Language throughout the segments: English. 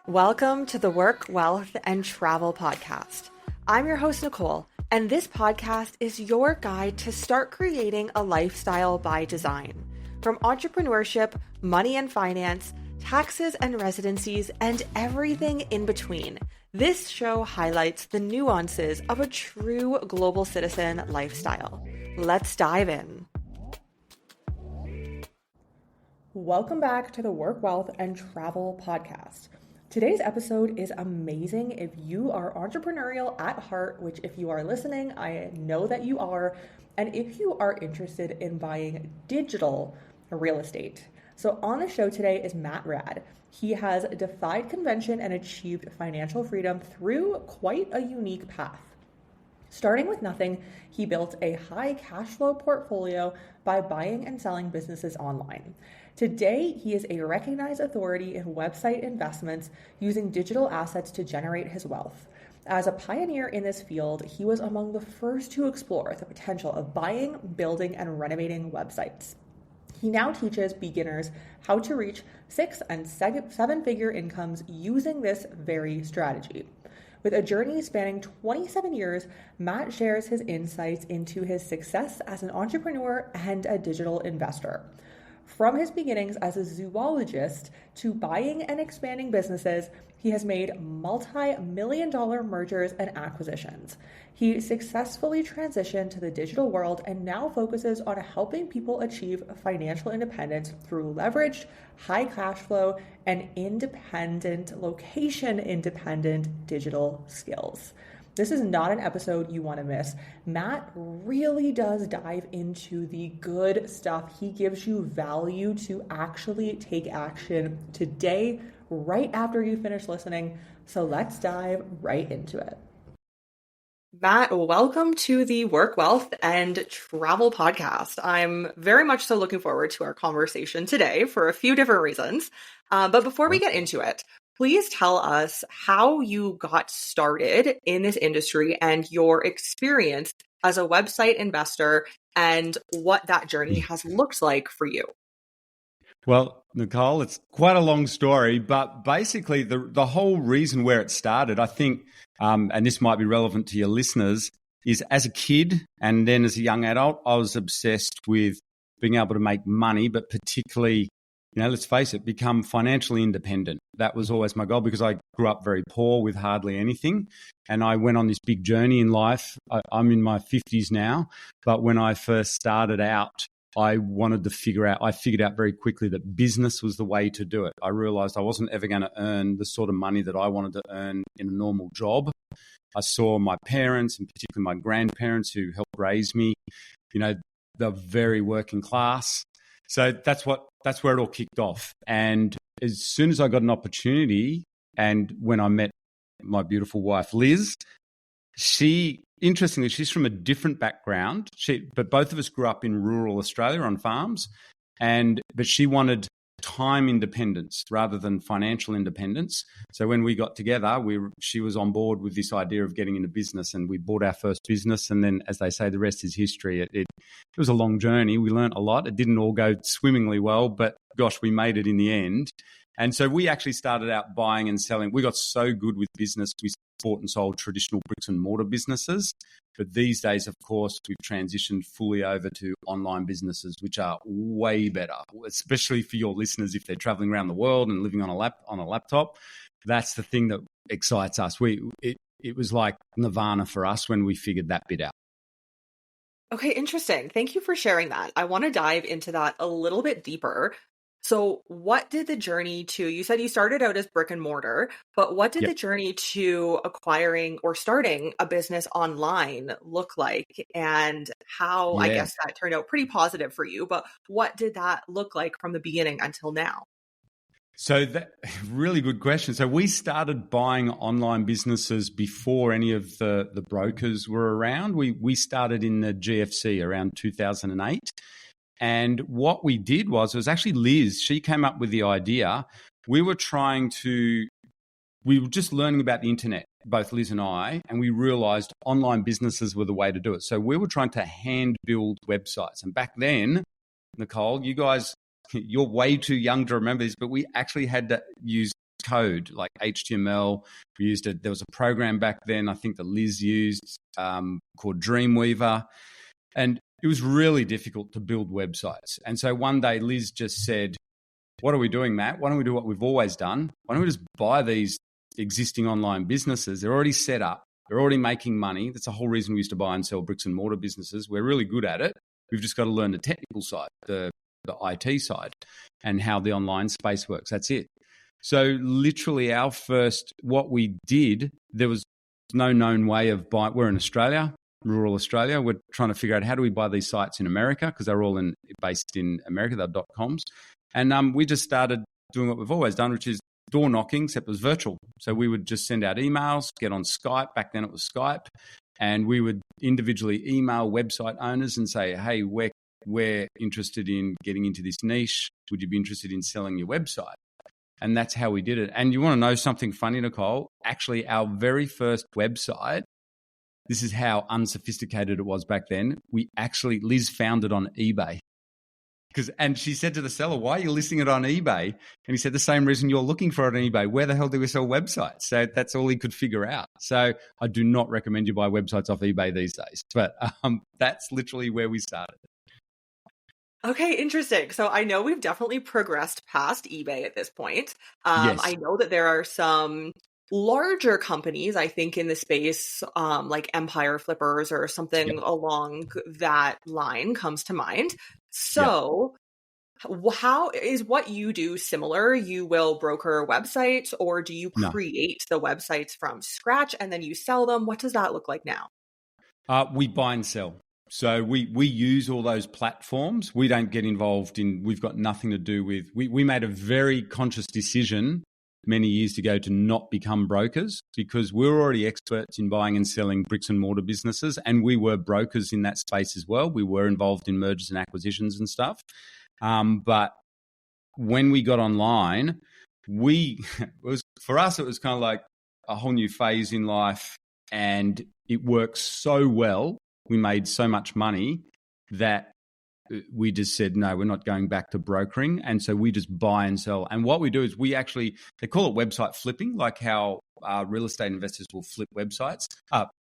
Welcome to the Work, Wealth, and Travel podcast. I'm your host, Nicole, and this podcast is your guide to start creating a lifestyle by design. From entrepreneurship, money and finance, taxes and residencies, and everything in between, this show highlights the nuances of a true global citizen lifestyle. Let's dive in. Welcome back to the Work, Wealth, and Travel podcast. Today's episode is amazing if you are entrepreneurial at heart, which if you are listening, I know that you are, and if you are interested in buying digital real estate. So on the show today is Raad. He has defied convention and achieved financial freedom through quite a unique path. Starting with nothing, he built a high cash flow portfolio by buying and selling businesses online. Today, he is a recognized authority in website investments using digital assets to generate his wealth. As a pioneer in this field, he was among the first to explore the potential of buying, building, and renovating websites. He now teaches beginners how to reach 6- and 7-figure incomes using this very strategy. With a journey spanning 27 years, Matt shares his insights into his success as an entrepreneur and a digital investor. From his beginnings as a zoologist to buying and expanding businesses, he has made multi-million-dollar mergers and acquisitions. He successfully transitioned to the digital world and now focuses on helping people achieve financial independence through leveraged, high cash flow, and location-independent digital skills. This is not an episode you want to miss. Matt really does dive into the good stuff. He gives you value to actually take action today, right after you finish listening. So let's dive right into it. Matt, welcome to the Work, Wealth, and Travel podcast. I'm very much so looking forward to our conversation today for a few different reasons. But before we get into it, please tell us how you got started in this industry and your experience as a website investor and what that journey has looked like for you. Well, Nicole, it's quite a long story, but basically the whole reason where it started, I think, and this might be relevant to your listeners, is as a kid and then as a young adult, I was obsessed with being able to make money, but particularly, let's face it, become financially independent. That was always my goal because I grew up very poor with hardly anything. And I went on this big journey in life. I'm in my 50s now, but when I first started out, I figured out very quickly that business was the way to do it. I realized I wasn't ever going to earn the sort of money that I wanted to earn in a normal job. I saw my parents, and particularly my grandparents who helped raise me, they're very working class. So that's where it all kicked off. And as soon as I got an opportunity, and when I met my beautiful wife, Liz, interestingly, she's from a different background. But both of us grew up in rural Australia on farms, but she wanted time independence rather than financial independence. So when we got together, she was on board with this idea of getting into business, and we bought our first business. And then, as they say, the rest is history. It was a long journey. We learned a lot. It didn't all go swimmingly well, but gosh, we made it in the end. And so we actually started out buying and selling. We got so good with business. We bought and sold traditional bricks and mortar businesses. But these days, of course, we've transitioned fully over to online businesses, which are way better, especially for your listeners if they're traveling around the world and living on a laptop. That's the thing that excites us. It was like nirvana for us when we figured that bit out. Okay, interesting. Thank you for sharing that. I want to dive into that a little bit deeper. So what did the journey to, you said you started out as brick and mortar, but what did the journey to acquiring or starting a business online look like, and how, I guess that turned out pretty positive for you, but what did that look like from the beginning until now? So really good question. So we started buying online businesses before any of the brokers were around. We started in the GFC around 2008. And what we did was, it was actually Liz. She came up with the idea. We were just learning about the internet, both Liz and I, and we realized online businesses were the way to do it. So we were trying to hand build websites. And back then, Nicole, you guys, you're way too young to remember this, but we actually had to use code like HTML. We used it. There was a program back then, I think that Liz used called Dreamweaver. And it was really difficult to build websites. And so one day Liz just said, what are we doing, Matt? Why don't we do what we've always done? Why don't we just buy these existing online businesses? They're already set up. They're already making money. That's the whole reason we used to buy and sell bricks and mortar businesses. We're really good at it. We've just got to learn the technical side, the IT side, and how the online space works. That's it. So literally what we did, there was no known way of buying. We're in Australia, rural Australia. We're trying to figure out how do we buy these sites in America, because they're all based in America, they're .coms. And we just started doing what we've always done, which is door knocking, except it was virtual. So we would just send out emails, get on Skype. Back then it was Skype. And we would individually email website owners and say, hey, we're interested in getting into this niche. Would you be interested in selling your website? And that's how we did it. And you want to know something funny, Nicole? Actually, our very first website, this is how unsophisticated it was back then. Liz found it on eBay. And she said to the seller, why are you listing it on eBay? And he said, the same reason you're looking for it on eBay. Where the hell do we sell websites? So that's all he could figure out. So I do not recommend you buy websites off eBay these days. But that's literally where we started. Okay, interesting. So I know we've definitely progressed past eBay at this point. Yes. I know that there are some larger companies, I think, in the space, like Empire Flippers or something along that line comes to mind. So how is what you do similar? You will broker websites, or do you create the websites from scratch and then you sell them? What does that look like now? We buy and sell. So we use all those platforms. We don't get involved we've got nothing to do with, we made a very conscious decision many years ago to not become brokers, because we're already experts in buying and selling bricks and mortar businesses, and we were brokers in that space as well. We were involved in mergers and acquisitions and stuff. But when we got online, for us, it was kind of like a whole new phase in life, and it worked so well. We made so much money that we just said, no, we're not going back to brokering. And so we just buy and sell. And what we do is they call it website flipping, like how real estate investors will flip websites,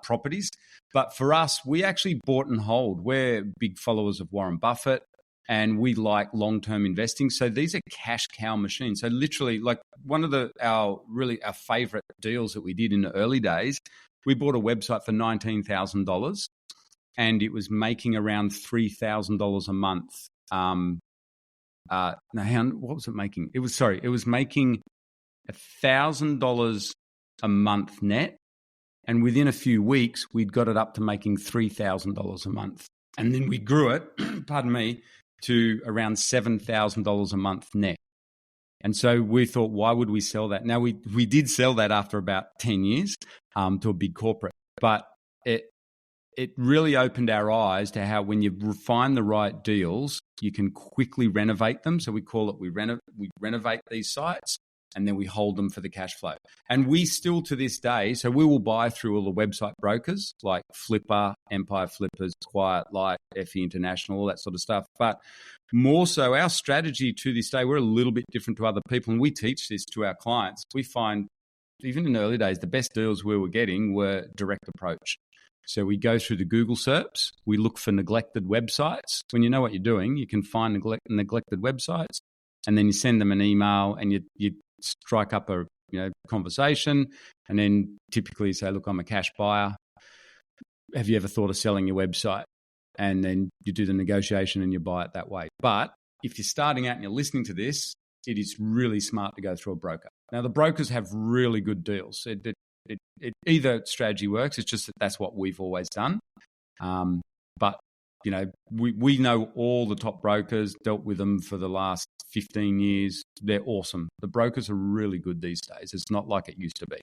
properties. But for us, we actually bought and hold. We're big followers of Warren Buffett, and we like long-term investing. So these are cash cow machines. So literally, like one of our favorite deals that we did in the early days, we bought a website for $19,000. And it was making around $3,000 a month. What was it making? It was making $1,000 a month net. And within a few weeks, we'd got it up to making $3,000 a month. And then we grew it, pardon me, to around $7,000 a month net. And so we thought, why would we sell that? Now, we did sell that after about 10 years to a big corporate, but it really opened our eyes to how when you find the right deals, you can quickly renovate them. So we call it, we renovate these sites and then we hold them for the cash flow. And we still to this day, so we will buy through all the website brokers like Flippa, Empire Flippers, Quiet Light, FE International, all that sort of stuff. But more so our strategy to this day, we're a little bit different to other people. And we teach this to our clients. We find even in the early days, the best deals we were getting were direct approach. So we go through the Google SERPs, we look for neglected websites. When you know what you're doing, you can find neglected websites, and then you send them an email and you strike up a conversation, and then typically you say, look, I'm a cash buyer. Have you ever thought of selling your website? And then you do the negotiation and you buy it that way. But if you're starting out and you're listening to this, it is really smart to go through a broker. Now, the brokers have really good deals. Either strategy works. It's just that's what we've always done. But we know all the top brokers, dealt with them for the last 15 years. They're awesome. The brokers are really good these days. It's not like it used to be.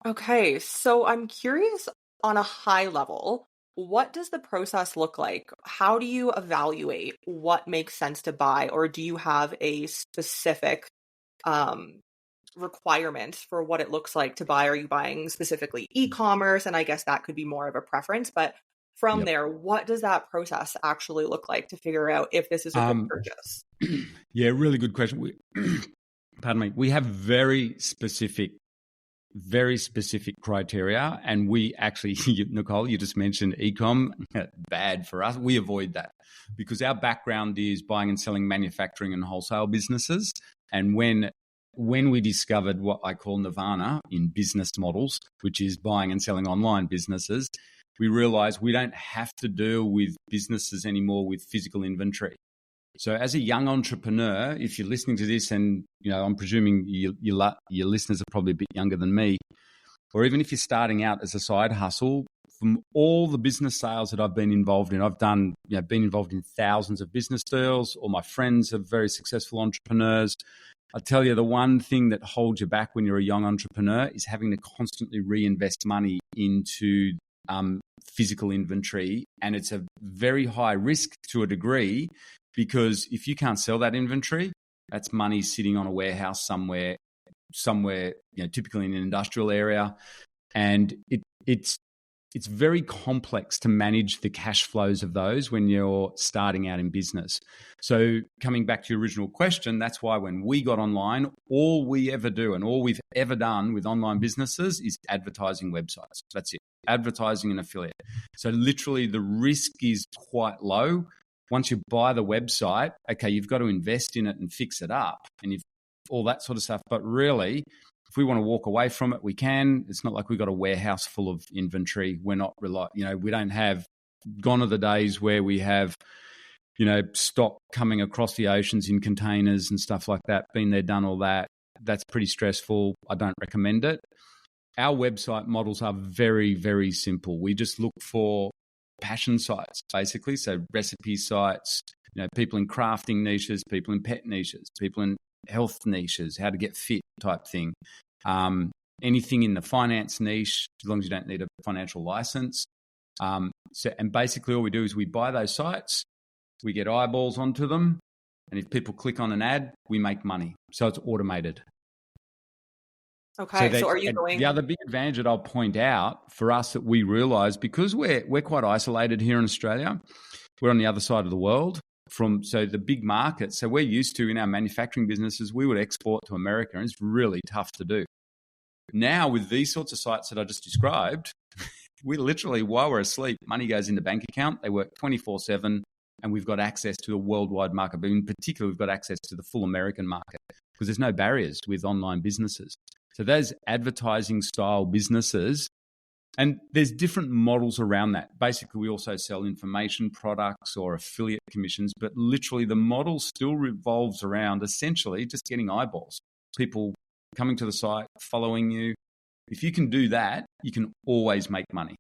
Okay, so I'm curious on a high level, what does the process look like? How do you evaluate what makes sense to buy, or do you have a specific requirements for what it looks like to buy? Are you buying specifically e-commerce? And I guess that could be more of a preference, but from there, what does that process actually look like to figure out if this is a good purchase? Yeah, really good question. pardon me, we have very specific criteria. And we actually, Nicole, you just mentioned e-com, bad for us. We avoid that because our background is buying and selling manufacturing and wholesale businesses. And when we discovered what I call nirvana in business models, which is buying and selling online businesses, we realized we don't have to deal with businesses anymore with physical inventory. So as a young entrepreneur, if you're listening to this, and I'm presuming your listeners are probably a bit younger than me, or even if you're starting out as a side hustle, from all the business sales that I've been involved in, I've been involved in thousands of business deals. All my friends are very successful entrepreneurs. I tell you, the one thing that holds you back when you're a young entrepreneur is having to constantly reinvest money into physical inventory. And it's a very high risk to a degree, because if you can't sell that inventory, that's money sitting on a warehouse somewhere, typically in an industrial area. And it's very complex to manage the cash flows of those when you're starting out in business. So coming back to your original question, that's why when we got online, all we ever do and all we've ever done with online businesses is advertising websites. That's it. Advertising and affiliate. So literally the risk is quite low. Once you buy the website, okay, you've got to invest in it and fix it up and you've all that sort of stuff. But really, if we want to walk away from it, we can. It's not like we've got a warehouse full of inventory. We're not we don't have, gone are the days where we have, stock coming across the oceans in containers and stuff like that. Been there, done all that. That's pretty stressful. I don't recommend it. Our website models are very, very simple. We just look for passion sites, basically. So recipe sites, people in crafting niches, people in pet niches, people in health niches, how to get fit type thing. Anything in the finance niche, as long as you don't need a financial license. And basically all we do is we buy those sites, we get eyeballs onto them, and if people click on an ad, we make money. So it's automated. Okay, so are you going? The other big advantage that I'll point out for us that we realise, because we're quite isolated here in Australia, we're on the other side of the world so the big market. So we're used to, in our manufacturing businesses, we would export to America, and it's really tough to do. Now with these sorts of sites that I just described, we literally, while we're asleep, money goes in the bank account. They work 24/7, and we've got access to a worldwide market. But in particular, we've got access to the full American market because there's no barriers with online businesses. So those advertising style businesses, and there's different models around that. Basically, we also sell information products or affiliate commissions, but literally the model still revolves around essentially just getting eyeballs, people coming to the site, following you. If you can do that, you can always make money.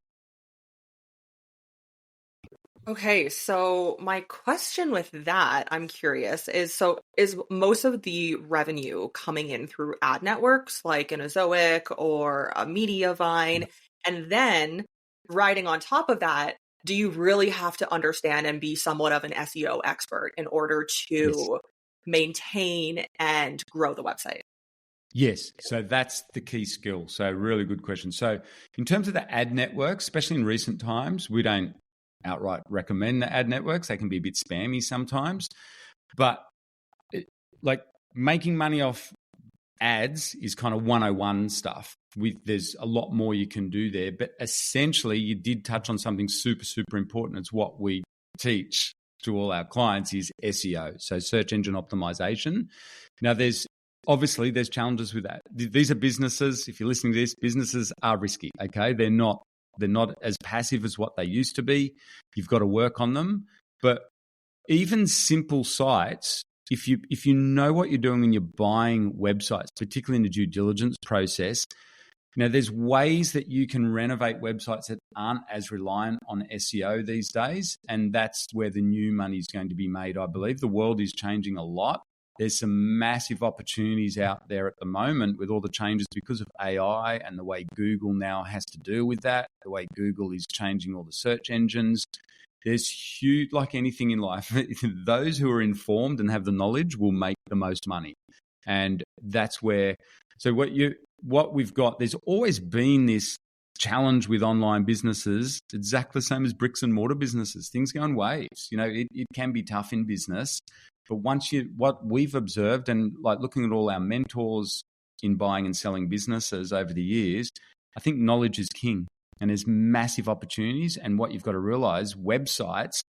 Okay, so my question with that, I'm curious, is most of the revenue coming in through ad networks like an Azoic or a Mediavine? And then riding on top of that, do you really have to understand and be somewhat of an SEO expert in order to maintain and grow the website? Yes, so that's the key skill. So really good question. So in terms of the ad networks, especially in recent times, we don't outright recommend the ad networks. They can be a bit spammy sometimes, but making money off ads is kind of 101 stuff. There's a lot more you can do there, but essentially you did touch on something super, super important. It's what we teach to all our clients is SEO, so search engine optimization. Now there's challenges with that. These are businesses. If you're listening to this, businesses are risky. Okay, they're not as passive as what they used to be. You've got to work on them. But even simple sites, if you know what you're doing when you're buying websites, particularly in the due diligence process, there's ways that you can renovate websites that aren't as reliant on SEO these days. And that's where the new money is going to be made, I believe. The world is changing a lot. There's some massive opportunities out there at the moment with all the changes because of AI and the way Google now has to deal with that, the way Google is changing all the search engines. There's huge, like anything in life, those who are informed and have the knowledge will make the most money. And that's where, so what we've got, there's always been this challenge with online businesses, exactly the same as bricks and mortar businesses. Things go in waves. It can be tough in business. But what we've observed, and like looking at all our mentors in buying and selling businesses over the years, I think knowledge is king, and there's massive opportunities. And what you've got to realize, websites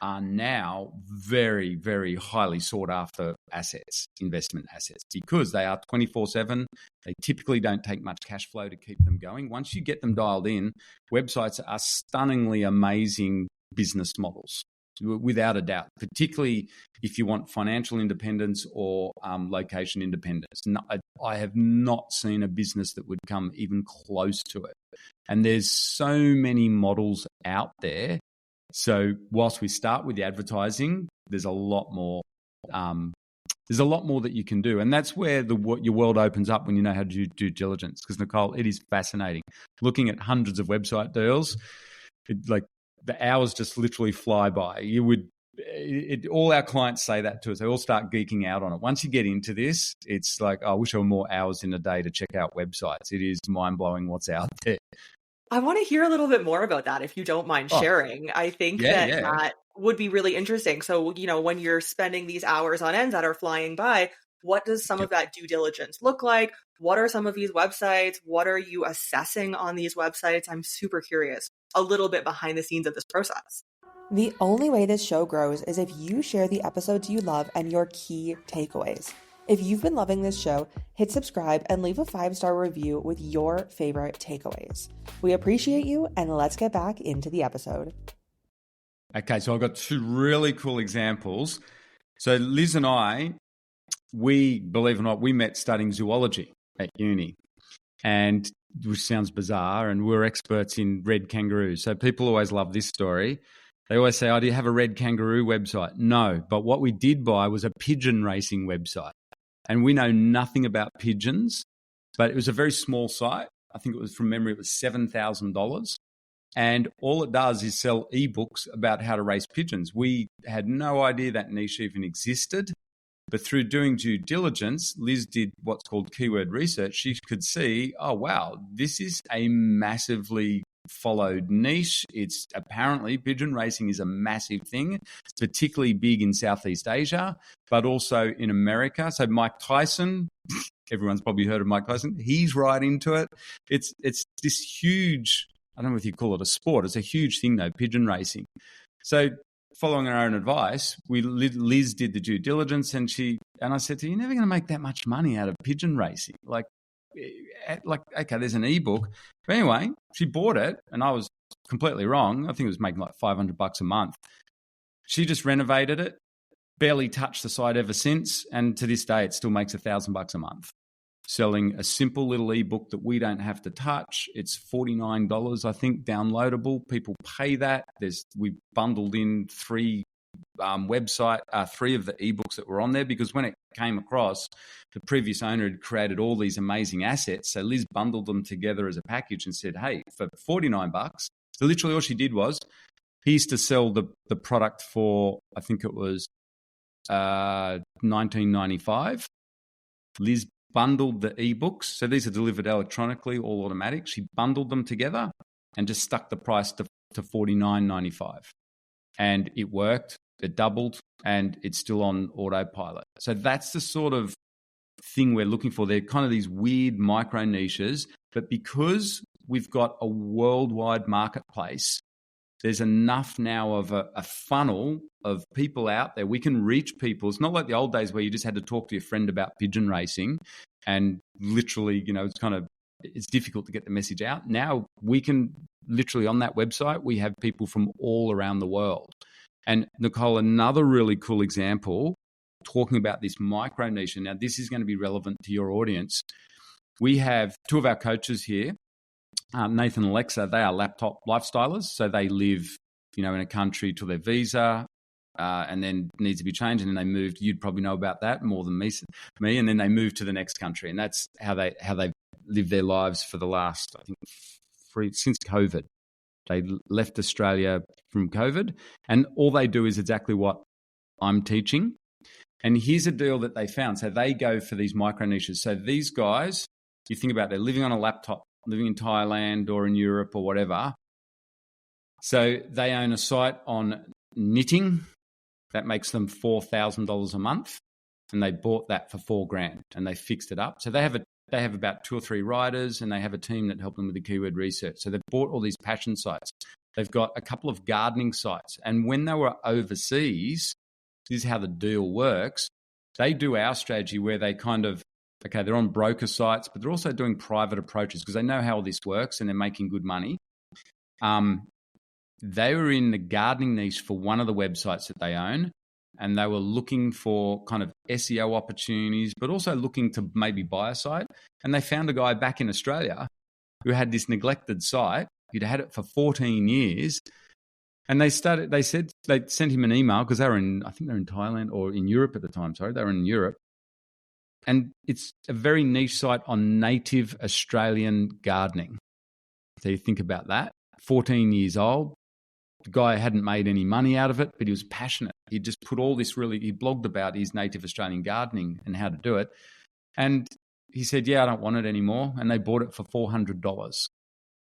are now very, very highly sought after assets, investment assets, because they are 24/7. They typically don't take much cash flow to keep them going. Once you get them dialed in, websites are stunningly amazing business models, without a doubt, particularly if you want financial independence or location independence. No, I have not seen a business that would come even close to it. And there's so many models out there. So whilst we start with the advertising, there's a lot more. There's a lot more that you can do, and that's where your world opens up when you know how to do due diligence. Because Nicole, it is fascinating looking at hundreds of website deals. Like the hours just literally fly by. All our clients say that to us. They all start geeking out on it. Once you get into this, it's like, I wish there were more hours in a day to check out websites. It is mind blowing what's out there. I want to hear a little bit more about that, if you don't mind sharing. I think that would be really interesting. So, when you're spending these hours on end that are flying by, what does some of that due diligence look like? What are some of these websites? What are you assessing on these websites? I'm super curious. A little bit behind the scenes of this process. The only way this show grows is if you share the episodes you love and your key takeaways. If you've been loving this show, hit subscribe and leave a 5-star review with your favorite takeaways. We appreciate you, and let's get back into the episode. Okay, so I've got two really cool examples. So Liz and I, we, believe it or not, we met studying zoology at uni, and which sounds bizarre, and we're experts in red kangaroos. So people always love this story. They always say, do you have a red kangaroo website? No, but what we did buy was a pigeon racing website. And we know nothing about pigeons, but it was a very small site. I think it was, from memory, it was $7,000. And all it does is sell ebooks about how to race pigeons. We had no idea that niche even existed. But through doing due diligence, Liz did what's called keyword research. She could see, oh, wow, this is a massively followed niche. It's apparently pigeon racing is a massive thing. It's particularly big in Southeast Asia, but also in America. So Mike Tyson, everyone's probably heard of Mike Tyson. He's right into it. It's this huge, I don't know if you call it a sport. It's a huge thing though, pigeon racing. So following our own advice, Liz did the due diligence, and I said to her, you're never going to make that much money out of pigeon racing. Like, okay, there's an ebook. But anyway, she bought it, and I was completely wrong. I think it was making like $500 a month. She just renovated it, barely touched the site ever since, and to this day, it still makes $1,000 a month, selling a simple little ebook that we don't have to touch. It's $49, I think, downloadable. People pay that. We've bundled in three of the ebooks that were on there, because when it came across, the previous owner had created all these amazing assets. So Liz bundled them together as a package and said, hey, for $49, so literally all she did was, he used to sell the product for, I think it was $19.95. Liz bundled the ebooks. So these are delivered electronically, all automatic. She bundled them together and just stuck the price to $49.95. And it worked. It doubled, and it's still on autopilot. So that's the sort of thing we're looking for. They're kind of these weird micro niches, but because we've got a worldwide marketplace, there's enough now of a funnel of people out there. We can reach people. It's not like the old days where you just had to talk to your friend about pigeon racing, and literally, it's difficult to get the message out. Now we can literally, on that website, we have people from all around the world. And Nicole, another really cool example, talking about this micro niche, and now this is going to be relevant to your audience. We have two of our coaches here, Nathan and Alexa. They are laptop lifestylers. So they live, in a country till their visa, and then needs to be changed. And then they moved. You'd probably know about that more than me. And then they moved to the next country. And that's how they've lived their lives for the last, I think, since COVID. They left Australia from COVID, and all they do is exactly what I'm teaching. And here's a deal that they found. So they go for these micro niches. So these guys, you think about, they're living on a laptop, living in Thailand or in Europe or whatever. So they own a site on knitting. that makes them $4,000 a month. And they bought that for $4,000 and they fixed it up. So they have about 2 or 3 writers and they have a team that help them with the keyword research. So they've bought all these passion sites. They've got a couple of gardening sites. And when they were overseas, this is how the deal works. They do our strategy where they they're on broker sites, but they're also doing private approaches because they know how all this works and they're making good money. They were in the gardening niche for one of the websites that they own, and they were looking for kind of SEO opportunities, but also looking to maybe buy a site. And they found a guy back in Australia who had this neglected site. He'd had it for 14 years. And they sent him an email because I think they're in Thailand or in Europe at the time. Sorry, they were in Europe. And it's a very niche site on native Australian gardening. So you think about that. 14 years old. The guy hadn't made any money out of it, but he was passionate. He just put all this he blogged about his native Australian gardening and how to do it. And he said, I don't want it anymore. And they bought it for $400.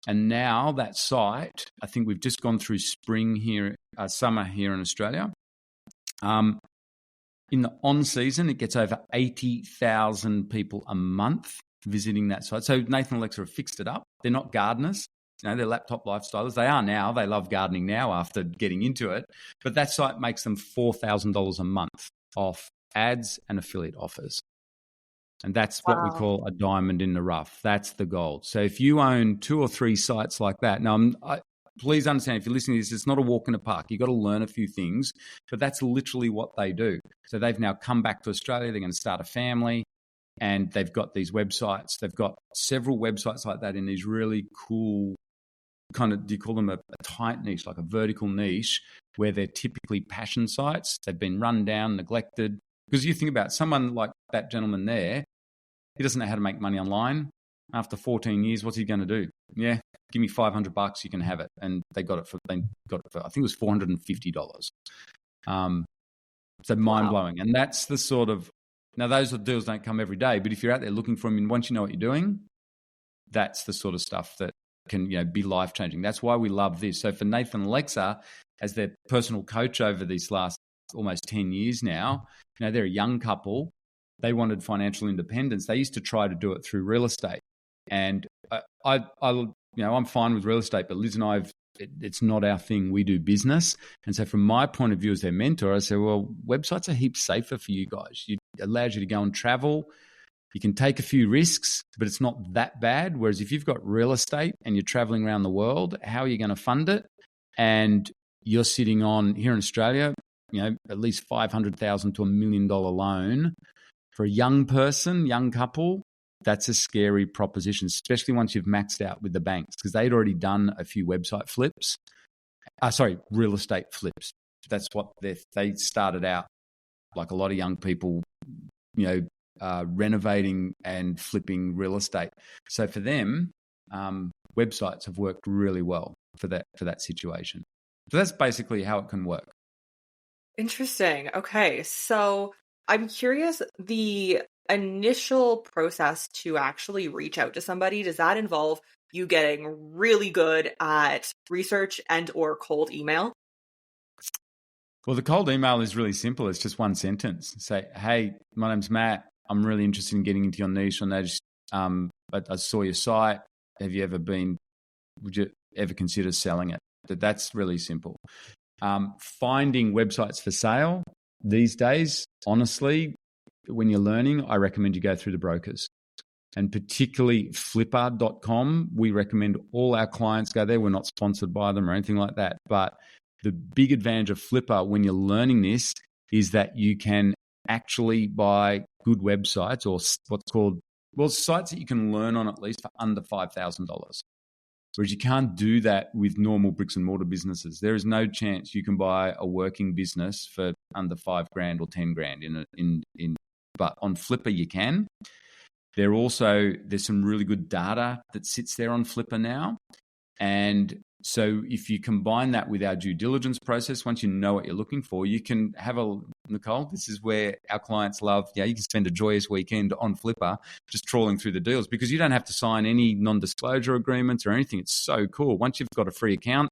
And now that site, I think we've just gone through summer here in Australia. In the on-season, it gets over 80,000 people a month visiting that site. So Nathan and Alexa have fixed it up. They're not gardeners. They're laptop lifestylers. They are now. They love gardening now after getting into it. But that site makes them $4,000 a month off ads and affiliate offers. And that's what we call a diamond in the rough. That's the gold. So if you own 2 or 3 sites like that, now please understand, if you're listening to this, it's not a walk in the park. You've got to learn a few things, but that's literally what they do. So they've now come back to Australia. They're going to start a family, and they've got these websites. They've got several websites like that in these really cool kind of, do you call them a tight niche, like a vertical niche, where they're typically passion sites. They've been run down, neglected. Because you think about someone like that gentleman there, he doesn't know how to make money online. After 14 years, what's he going to do? Yeah, give me $500, you can have it. And they got it for I think it was $450. So mind-blowing. And that's the sort of, now those deals don't come every day, but if you're out there looking for them, and once you know what you're doing, that's the sort of stuff that can be life-changing. That's why we love this. So for Nathan and Alexa, as their personal coach over these last almost 10 years now, they're a young couple. They wanted financial independence. They used to try to do it through real estate. And I'm fine with real estate, but Liz and I, it's not our thing. We do business. And so from my point of view as their mentor, I said, well, websites are heaps safer for you guys. It allows you to go and travel. You can take a few risks, but it's not that bad. Whereas if you've got real estate and you're traveling around the world, how are you going to fund it? And you're sitting on, here in Australia, at least $500,000 to $1 million loan for a young person, young couple. That's a scary proposition, especially once you've maxed out with the banks, because they'd already done a few website flips. Real estate flips. That's what they started out, like a lot of young people, renovating and flipping real estate. So for them, websites have worked really well for that situation. So that's basically how it can work. Interesting. Okay. So I'm curious, the initial process to actually reach out to somebody, does that involve you getting really good at research and or cold email? Well, the cold email is really simple. It's just one sentence. Say, hey, my name's Matt. I'm really interested in getting into your niche. I noticed, I saw your site. Would you ever consider selling it? That's really simple. Finding websites for sale these days, honestly, when you're learning, I recommend you go through the brokers. And particularly Flippa.com, we recommend all our clients go there. We're not sponsored by them or anything like that. But the big advantage of Flippa when you're learning this is that you can actually buy good websites, or what's called, sites that you can learn on at least for under $5,000. Whereas you can't do that with normal bricks and mortar businesses. There is no chance you can buy a working business for under $5,000 or $10,000 but on Flippa you can. There's some really good data that sits there on Flippa now. And so if you combine that with our due diligence process, once you know what you're looking for, you can have Nicole, this is where our clients love, you can spend a joyous weekend on Flippa just trawling through the deals, because you don't have to sign any non-disclosure agreements or anything. It's so cool. Once you've got a free account,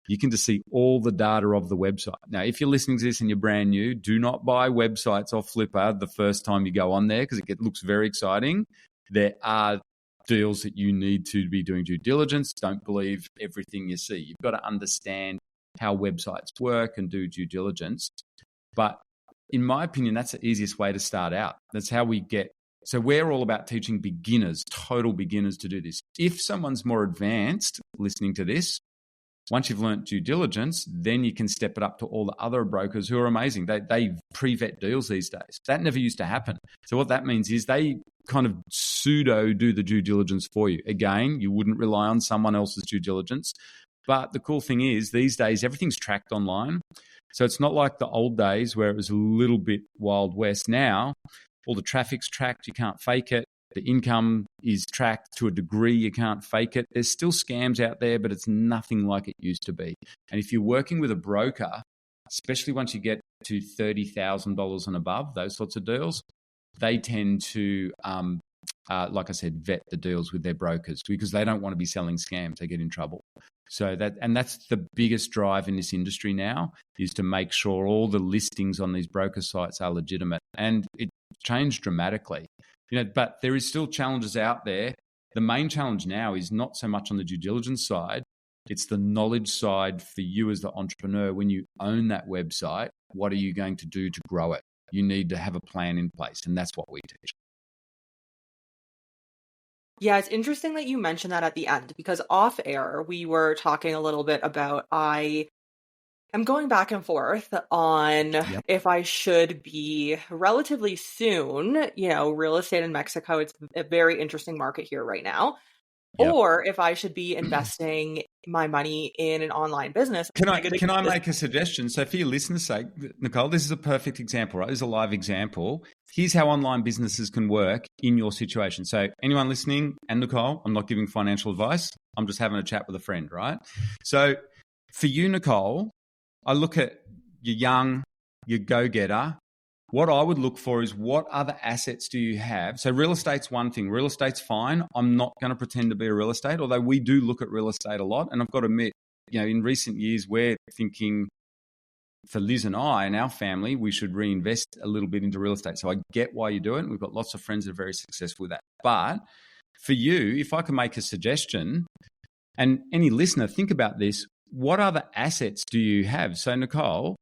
you can just see all the data of the website. Now, if you're listening to this and you're brand new, do not buy websites off Flippa the first time you go on there because it looks very exciting. There are deals that you need to be doing due diligence. Don't believe everything you see. You've got to understand how websites work and do due diligence. But in my opinion, that's the easiest way to start out. That's how we get. So we're all about teaching beginners, total beginners, to do this. If someone's more advanced listening to this, once you've learnt due diligence, then you can step it up to all the other brokers who are amazing. They pre-vet deals these days. That never used to happen. So what that means is they kind of pseudo do the due diligence for you. Again, you wouldn't rely on someone else's due diligence. But the cool thing is these days, everything's tracked online. So it's not like the old days where it was a little bit Wild West. Now, all the traffic's tracked. You can't fake it. The income is tracked to a degree. You can't fake it. There's still scams out there, but it's nothing like it used to be. And if you're working with a broker, especially once you get to $30,000 and above, those sorts of deals, they tend to, like I said, vet the deals with their brokers because they don't want to be selling scams. They get in trouble. So that's the biggest drive in this industry now, is to make sure all the listings on these broker sites are legitimate. And it changed dramatically. But there is still challenges out there. The main challenge now is not so much on the due diligence side. It's the knowledge side for you as the entrepreneur. When you own that website, what are you going to do to grow it? You need to have a plan in place, and that's what we teach. Yeah, it's interesting that you mentioned that at the end, because off air, we were talking a little bit about I'm going back and forth on if I should be relatively soon, real estate in Mexico. It's a very interesting market here right now. Yep. Or if I should be investing my money in an online business. Can I make a suggestion? So for your listeners' sake, Nicole, this is a perfect example, right? This is a live example. Here's how online businesses can work in your situation. So anyone listening, and Nicole, I'm not giving financial advice. I'm just having a chat with a friend, right? So for you, Nicole, I look at you're young, you're go-getter. What I would look for is what other assets do you have? So real estate's one thing. Real estate's fine. I'm not going to pretend to be a real estate, although we do look at real estate a lot. And I've got to admit, in recent years, we're thinking for Liz and I and our family, we should reinvest a little bit into real estate. So I get why you do it. We've got lots of friends that are very successful with that. But for you, if I can make a suggestion, and any listener, think about this. What other assets do you have? So Nicole,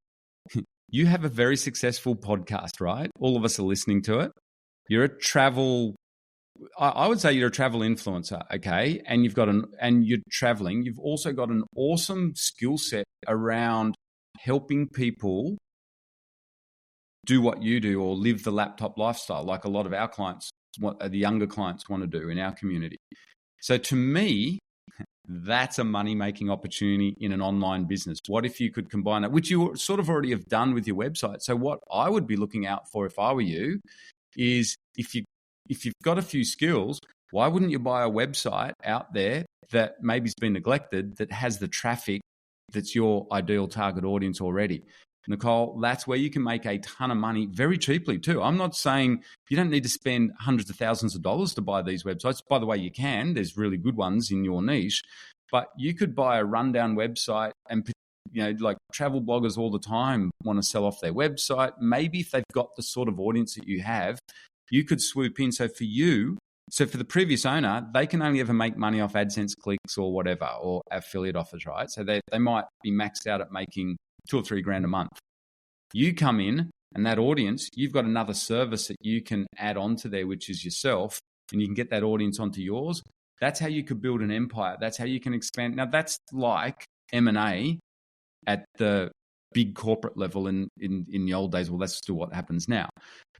you have a very successful podcast, right? All of us are listening to it. You're a travel, I would say you're a travel influencer, okay? And you're traveling. You've also got an awesome skill set around helping people do what you do or live the laptop lifestyle, like a lot of our clients, what the younger clients want to do in our community. So to me, that's a money-making opportunity in an online business. What if you could combine that, which you sort of already have done with your website? So what I would be looking out for if I were you is if you've got a few skills, why wouldn't you buy a website out there that maybe's been neglected that has the traffic that's your ideal target audience already? Nicole, that's where you can make a ton of money very cheaply too. I'm not saying you don't need to spend hundreds of thousands of dollars to buy these websites. By the way, you can. There's really good ones in your niche. But you could buy a rundown website and, like travel bloggers all the time want to sell off their website. Maybe if they've got the sort of audience that you have, you could swoop in. So for the previous owner, they can only ever make money off AdSense clicks or whatever, or affiliate offers, right? So they might be maxed out at making $2 or $3 grand a month. You come in and that audience, you've got another service that you can add onto there, which is yourself, and you can get that audience onto yours. That's how you could build an empire. That's how you can expand. Now that's like M&A at the big corporate level in the old days. Well, that's still what happens now.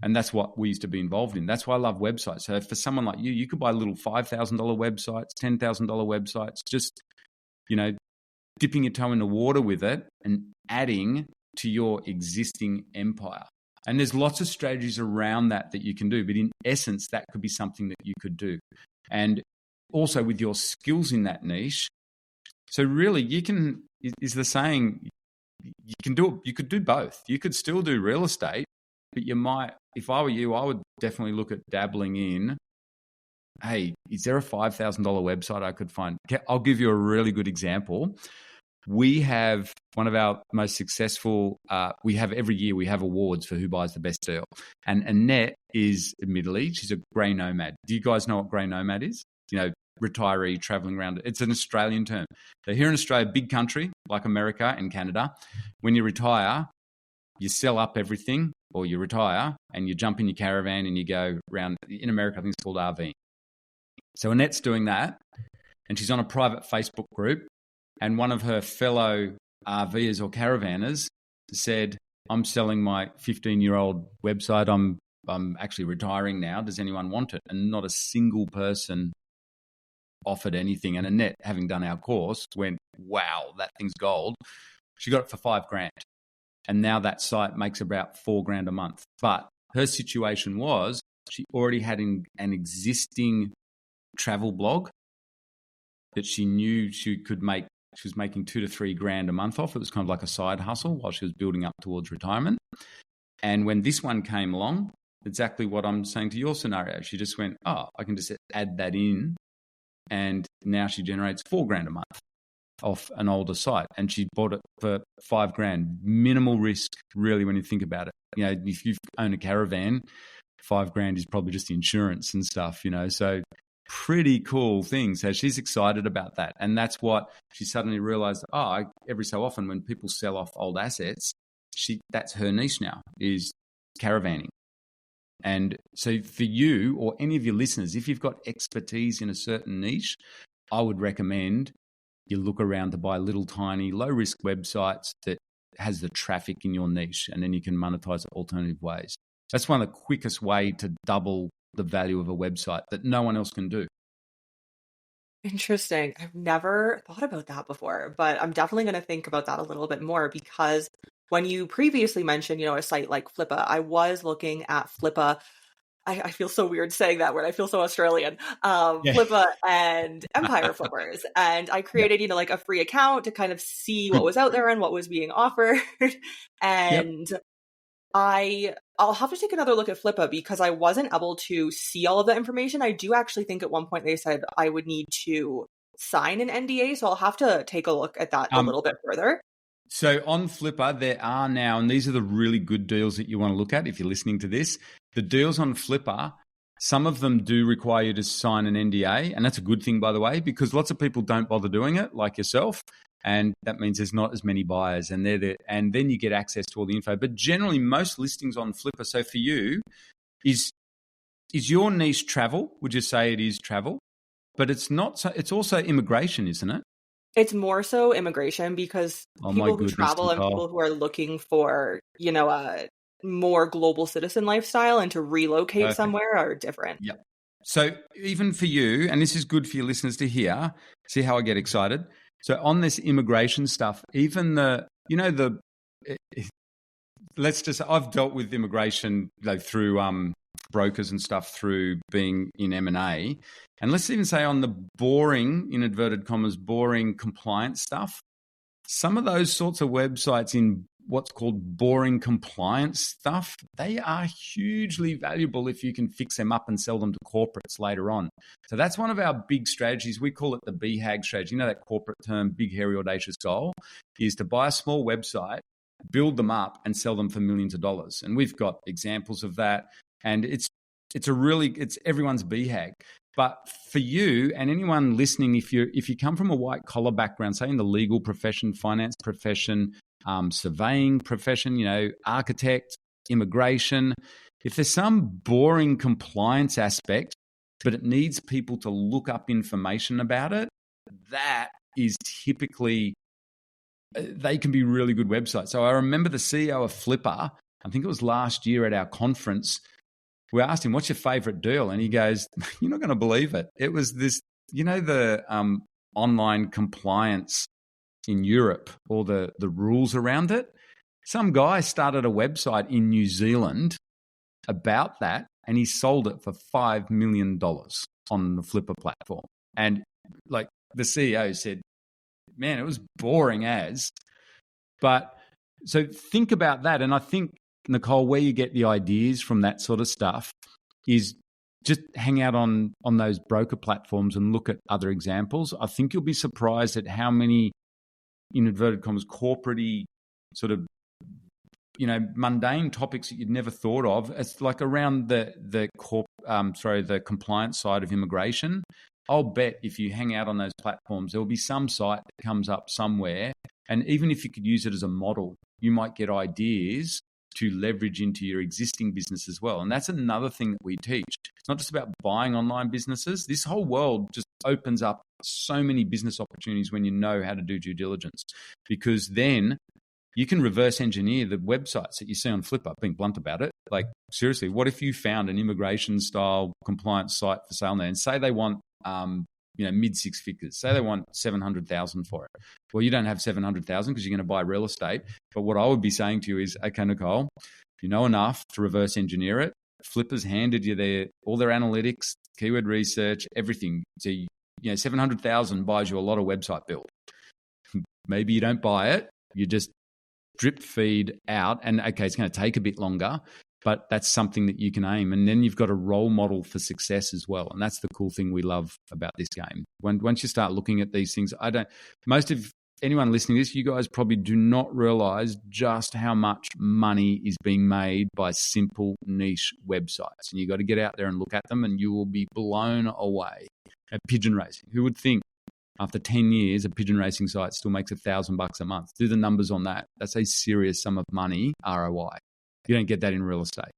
And that's what we used to be involved in. That's why I love websites. So for someone like you could buy little $5,000 websites, $10,000 websites, just, dipping your toe in the water with it and adding to your existing empire. And there's lots of strategies around that you can do. But in essence, that could be something that you could do. And also with your skills in that niche. So really is the saying, you could do both. You could still do real estate, but you might, if I were you, I would definitely look at dabbling in, hey, is there a $5,000 website I could find? I'll give you a really good example. we have one of our most successful, we have every year, we have awards for who buys the best deal. And Annette is, admittedly, she's a grey nomad. Do you guys know what grey nomad is? You know, retiree traveling around. It's an Australian term. So here in Australia, big country like America and Canada, when you retire, you sell up everything or you retire and you jump in your caravan and you go around. In America, I think it's called RV. So Annette's doing that and she's on a private Facebook group, and one of her fellow RVers or caravanners said, I'm selling my 15-year-old website. I'm actually retiring now. Does anyone want it? And not a single person offered anything. And Annette, having done our course, went, wow, that thing's gold. She got it for $5,000. And now that site makes about $4,000 a month. But her situation was she already had an existing travel blog that she knew she could make. She was making $2,000 to $3,000 a month off. It was kind of like a side hustle while she was building up towards retirement. And when this one came along, exactly what I'm saying to your scenario, she just went, oh, I can just add that in. And now she generates $4,000 a month off an older site. And she bought it for $5,000. Minimal risk, really, when you think about it. You know, if you own a caravan, $5,000 is probably just the insurance and stuff, you know. So pretty cool thing. So she's excited about that. And that's what she suddenly realized, every so often when people sell off old assets, that's her niche now, is caravanning. And so for you or any of your listeners, if you've got expertise in a certain niche, I would recommend you look around to buy little tiny low risk websites that has the traffic in your niche, and then you can monetize it alternative ways. That's one of the quickest way to double the value of a website that no one else can do. Interesting. I've never thought about that before, but I'm definitely going to think about that a little bit more, because when you previously mentioned, a site like Flippa, I was looking at Flippa. I feel so weird saying that word. I feel so Australian. Flippa and Empire Flippers. And I created, like a free account to kind of see what was out there and what was being offered. And I'll have to take another look at Flippa because I wasn't able to see all of the information. I do actually think at one point they said I would need to sign an NDA. So I'll have to take a look at that a little bit further. So on Flippa, there are now, and these are the really good deals that you want to look at if you're listening to this, the deals on Flippa, some of them do require you to sign an NDA. And that's a good thing, by the way, because lots of people don't bother doing it, like yourself. And that means there's not as many buyers, and they're there, and then you get access to all the info. But generally, most listings on Flippa, so for you, is your niche travel? Would you say it is travel? But it's not. So it's also immigration, isn't it? It's more so immigration, because people who travel and people who are looking for, a more global citizen lifestyle and to relocate somewhere are different. Yeah. So even for you, and this is good for your listeners to hear, see how I get excited. So on this immigration stuff, even I've dealt with immigration through brokers and stuff through being in M&A. And let's even say on the boring, in inverted commas, boring compliance stuff, some of those sorts of websites in what's called boring compliance stuff, they are hugely valuable if you can fix them up and sell them to corporates later on. So that's one of our big strategies. We call it the BHAG strategy. You know that corporate term, big, hairy, audacious goal, is to buy a small website, build them up and sell them for millions of dollars. And we've got examples of that. And it's everyone's BHAG. But for you and anyone listening, if you come from a white collar background, say in the legal profession, finance profession, surveying profession, architect, immigration, if there's some boring compliance aspect, but it needs people to look up information about it, that is typically, they can be really good websites. So I remember the CEO of Flippa, I think it was last year at our conference, we asked him, what's your favorite deal? And he goes, you're not going to believe it. It was this, the online compliance in Europe, all the rules around it. Some guy started a website in New Zealand about that, and he sold it for $5 million on the Flippa platform. And like the CEO said, man, it was boring as. But so think about that. And I think, Nicole, where you get the ideas from that sort of stuff is just hang out on those broker platforms and look at other examples. I think you'll be surprised at how many in inverted commas, corporate-y sort of, mundane topics that you'd never thought of. It's like around the compliance side of immigration. I'll bet if you hang out on those platforms, there will be some site that comes up somewhere. And even if you could use it as a model, you might get ideas to leverage into your existing business as well. And that's another thing that we teach. It's not just about buying online businesses. This whole world just opens up so many business opportunities when you know how to do due diligence, because then you can reverse engineer the websites that you see on Flippa, being blunt about it. Like, seriously, what if you found an immigration style compliance site for sale there and say they want, mid six figures, say they want 700,000 for it. Well, you don't have 700,000 because you're going to buy real estate. But what I would be saying to you is, okay, Nicole, you know enough to reverse engineer it. Flippa's handed you all their analytics, keyword research, everything. So, 700,000 buys you a lot of website build. Maybe you don't buy it. You just drip feed out, and okay, it's going to take a bit longer, but that's something that you can aim. And then you've got a role model for success as well. And that's the cool thing we love about this game. Once you start looking at these things, most of anyone listening to this, you guys probably do not realize just how much money is being made by simple niche websites. And you got to get out there and look at them, and you will be blown away. At pigeon racing, who would think after 10 years, a pigeon racing site still makes $1,000 a month? Do the numbers on that. That's a serious sum of money, ROI. You don't get that in real estate.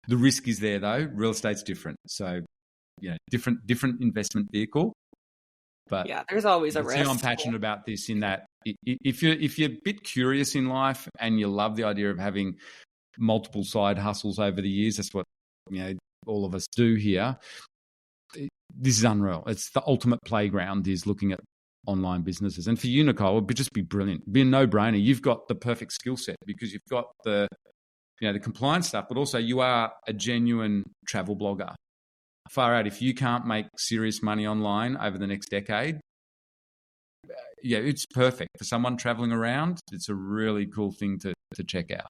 The risk is there though. Real estate's different. So, different investment vehicle. But yeah, there's always a risk. I'm passionate about this in that if you're a bit curious in life and you love the idea of having multiple side hustles over the years, that's what, all of us do here. This is unreal. It's the ultimate playground, is looking at online businesses. And for you, Nicole, it would just be brilliant. Be a no-brainer. You've got the perfect skill set because you've got the compliance stuff, but also you are a genuine travel blogger. Far out. If you can't make serious money online over the next decade, it's perfect for someone traveling around. It's a really cool thing to check out.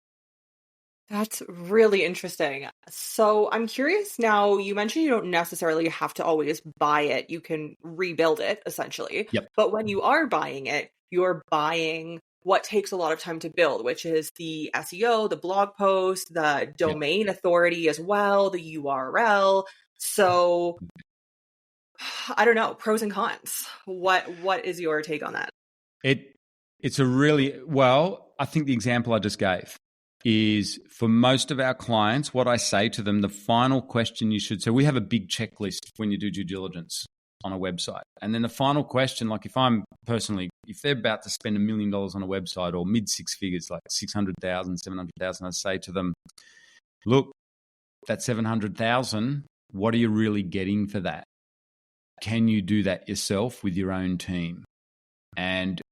That's really interesting. So I'm curious now, you mentioned you don't necessarily have to always buy it. You can rebuild it, essentially. Yep. But when you are buying it, you're buying what takes a lot of time to build, which is the SEO, the blog post, the domain authority as well, the URL. So I don't know, pros and cons. What is your take on that? It's a really, I think the example I just gave is for most of our clients, what I say to them, the final question so we have a big checklist when you do due diligence on a website. And then the final question, like if they're about to spend $1 million on a website or mid six figures, like 600,000, 700,000, I say to them, look, that 700,000, what are you really getting for that? Can you do that yourself with your own team? And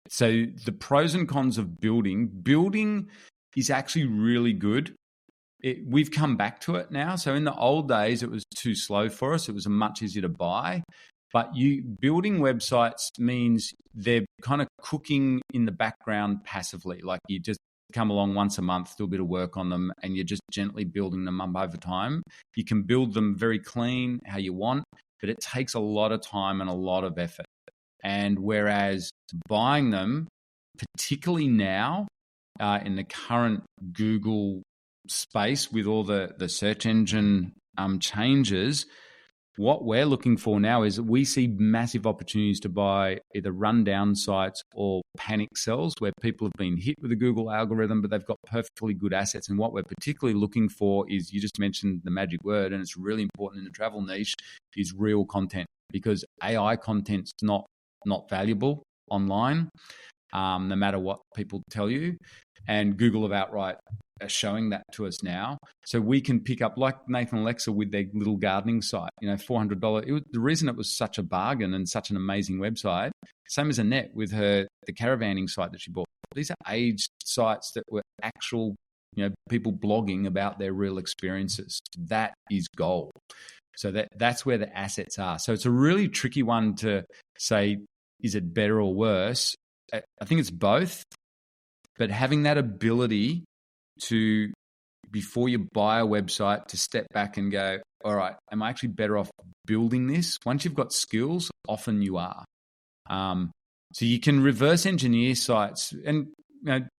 so the pros and cons of building is actually really good. We've come back to it now. So in the old days, it was too slow for us. It was much easier to buy. But building websites means they're kind of cooking in the background passively. Like you just come along once a month, do a bit of work on them, and you're just gently building them up over time. You can build them very clean, how you want, but it takes a lot of time and a lot of effort. And whereas buying them, particularly now, in the current Google space with all the search engine changes, what we're looking for now is we see massive opportunities to buy either rundown sites or panic sells where people have been hit with the Google algorithm, but they've got perfectly good assets. And what we're particularly looking for is, you just mentioned the magic word, and it's really important in the travel niche, is real content, because AI content's not valuable online, no matter what people tell you. And Google have outright are showing that to us now. So we can pick up, like Nathan and Alexa with their little gardening site, $400. The reason it was such a bargain and such an amazing website, same as Annette with the caravanning site that she bought. These are aged sites that were actual, people blogging about their real experiences. That is gold. So that's where the assets are. So it's a really tricky one to say, is it better or worse? I think it's both. But having that ability to, before you buy a website, to step back and go, all right, am I actually better off building this? Once you've got skills, often you are. So you can reverse engineer sites, and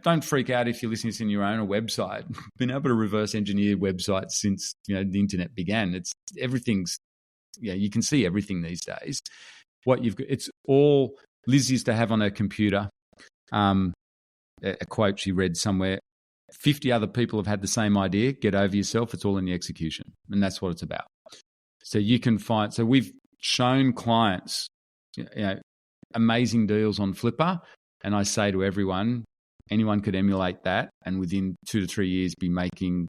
don't freak out if you're listening to this in your own website. Been able to reverse engineer websites since the internet began. Everything's you can see everything these days. What you've got, it's all Liz used to have on her computer. A quote she read somewhere: 50 other people have had the same idea. Get over yourself. It's all in the execution, and that's what it's about. So you can find. So we've shown clients, amazing deals on Flippa, and I say to everyone, anyone could emulate that, and within 2 to 3 years be making,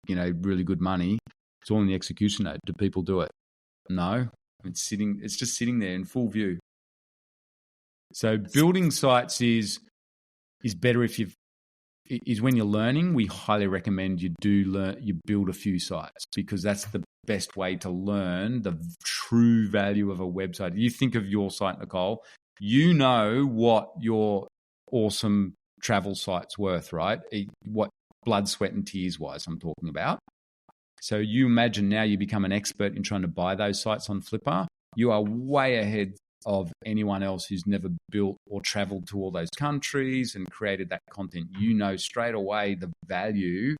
really good money. It's all in the execution though. Do people do it? No. It's just sitting there in full view. So building sites is better is when you're learning. We highly recommend you build a few sites, because that's the best way to learn the true value of a website. You think of your site, Nicole, you know what your awesome travel site's worth, right? What blood, sweat and tears wise I'm talking about. So you imagine now you become an expert in trying to buy those sites on Flippa. You are way ahead of anyone else who's never built or traveled to all those countries and created that content. You know straight away the value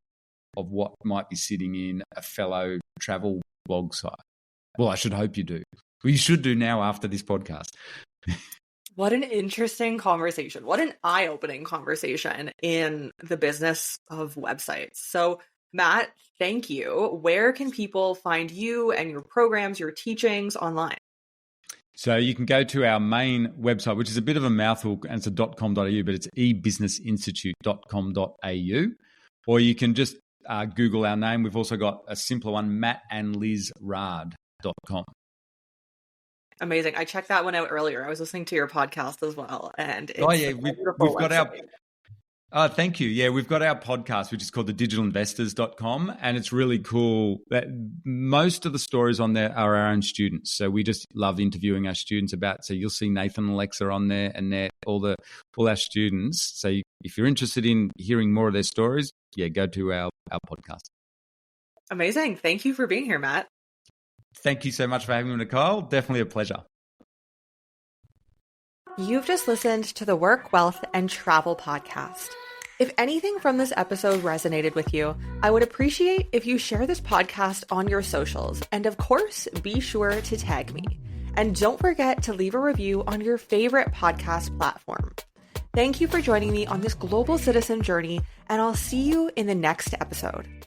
of what might be sitting in a fellow travel blog site. Well, I should hope you do. Well, you should do now after this podcast. What an interesting conversation. What an eye-opening conversation in the business of websites. So, Matt, thank you. Where can people find you and your programs, your teachings online? So you can go to our main website, which is a bit of a mouthful, and it's a .com.au, but it's ebusinessinstitute.com.au. Or you can just Google our name. We've also got a simpler one, mattandlizraad.com. Amazing. I checked that one out earlier. I was listening to your podcast as well. And it's we've got our... thank you. Yeah, we've got our podcast, which is called thedigitalinvestors.com, and it's really cool. That most of the stories on there are our own students. So we just love interviewing our students about. So you'll see Nathan and Alexa on there, and all our students. So if you're interested in hearing more of their stories, go to our podcast. Amazing. Thank you for being here, Matt. Thank you so much for having me, Nicole. Definitely a pleasure. You've just listened to the Work, Wealth, and Travel podcast. If anything from this episode resonated with you, I would appreciate if you share this podcast on your socials. And of course, be sure to tag me. And don't forget to leave a review on your favorite podcast platform. Thank you for joining me on this global citizen journey, and I'll see you in the next episode.